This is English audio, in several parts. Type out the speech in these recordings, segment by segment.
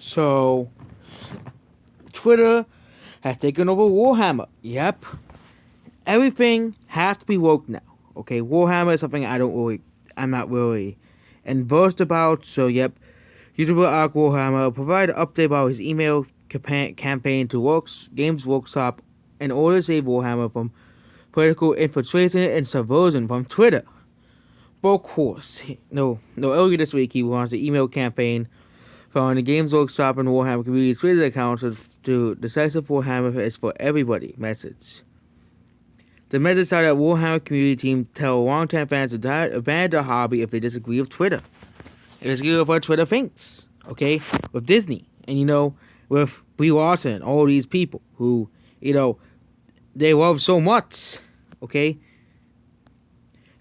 So, Twitter has taken over Warhammer. Yep. Everything has to be woke now. Okay, Warhammer is something I'm not really versed about. So, yep. YouTuber Ark Warhammer provided an update about his email campaign to Games Workshop in order to save Warhammer from political infiltration and subversion from Twitter. But of course, earlier this week he launched an email campaign from the Games Workshop and Warhammer community Twitter accounts to Decisive Warhammer is for everybody message. The message said that Warhammer community team tell longtime fans to abandon their hobby if they disagree with Twitter. They disagree with what Twitter thinks, okay? With Disney, and with Brie Larson and all these people who, they love so much, okay?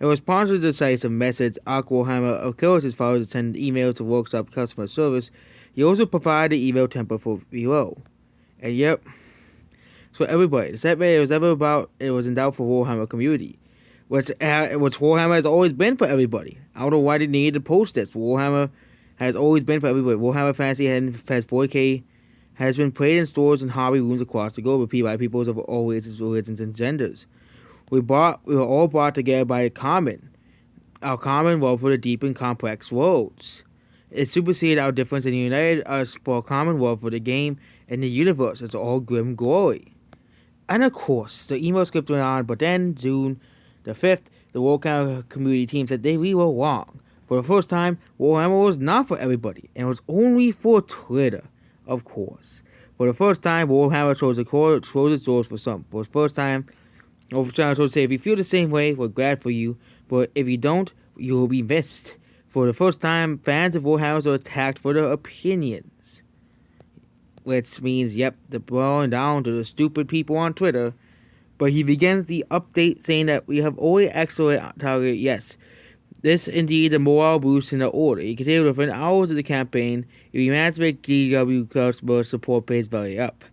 In response to the decisive message, Ark Warhammer encouraged his followers to send emails to Workshop customer service. He also provided the email template for below. And yep, so everybody, the segment it was ever about, it was endowed for Warhammer community, which Warhammer has always been for everybody. I don't know why they needed to post this. Warhammer has always been for everybody. Warhammer Fantasy has 4K, has been played in stores and hobby rooms across the globe by peoples of all races, religions, and genders. We were all brought together by our common love for the deep and complex worlds. It superseded our difference and united us for a common love for the game and the universe. It's all grim glory. And of course, the email script went on, but then June the 5th, the Warhammer community team said we were wrong. For the first time, Warhammer was not for everybody, and it was only for Twitter, of course. For the first time, Warhammer chose its doors for some. For the first time, I'm trying to say, if you feel the same way, we're glad for you. But if you don't, you will be missed. For the first time, fans of Warhammer are attacked for their opinions. Which means, yep, they're blowing down to the stupid people on Twitter. But he begins the update saying that we have already excellent target. Yes, this indeed a morale boost in the order. He continued within hours of the campaign. He managed to make DW customer support page value up.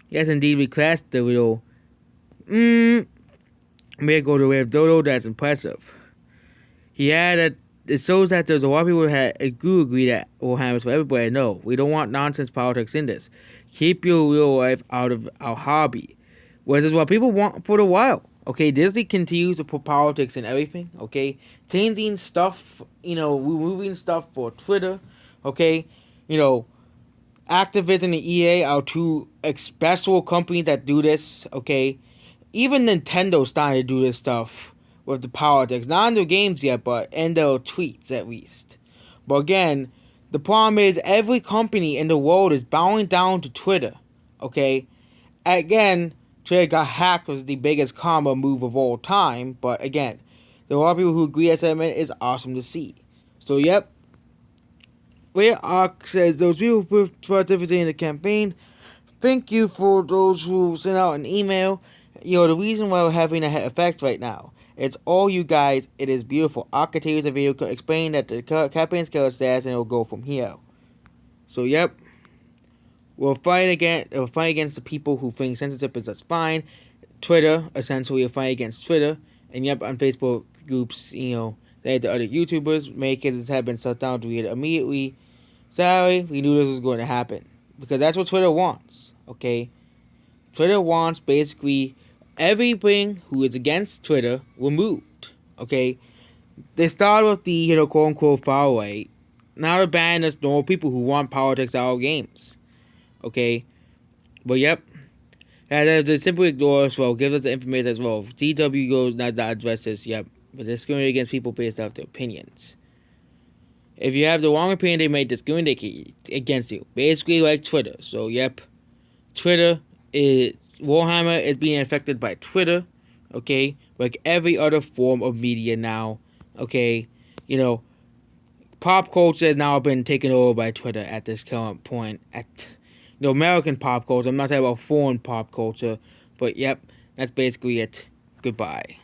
Yes, indeed, we crashed the little may go the way of Dodo. That's impressive. He had it shows that there's a lot of people who agree that Warhammer's for everybody. No, we don't want nonsense politics in this. Keep your real life out of our hobby. Which is what people want for a while. Okay, Disney continues to put politics in everything. Okay, changing stuff, removing stuff for Twitter. Okay, Activision and EA are two special companies that do this. Okay, even Nintendo's starting to do this stuff with the politics. Not in their games yet, but in their tweets at least. But again, the problem is every company in the world is bowing down to Twitter. Okay, again, Twitter got hacked was the biggest karma move of all time. But again, there are a lot of people who agree that sentiment is awesome to see. So yep. Where Ark says those people who participated in the campaign, thank you for those who sent out an email. The reason why we're having an effect right now, it's all you guys. It is beautiful. Ark continues the video explaining that the campaign's killer status and it will go from here. So yep. We'll fight against the people who think censorship is just fine. Twitter, essentially, a fight against Twitter. And yep, on Facebook groups, the other YouTubers, many cases have been shut down to read it immediately. Sorry, we knew this was going to happen. Because that's what Twitter wants, okay? Twitter wants basically everything who is against Twitter removed, okay? They started with the, quote-unquote far right. Now they're banning us normal people who want politics out of games. Okay, but yep, and they simply ignore us. Well, give us the information as well. DW goes not to address this. Yep, but discriminate against people based off their opinions. If you have the wrong opinion, they may discriminate against you. Basically, like Twitter. So yep, Warhammer is being affected by Twitter. Okay, like every other form of media now. Okay, pop culture has now been taken over by Twitter at this current point. American pop culture. I'm not talking about foreign pop culture. But yep, that's basically it. Goodbye.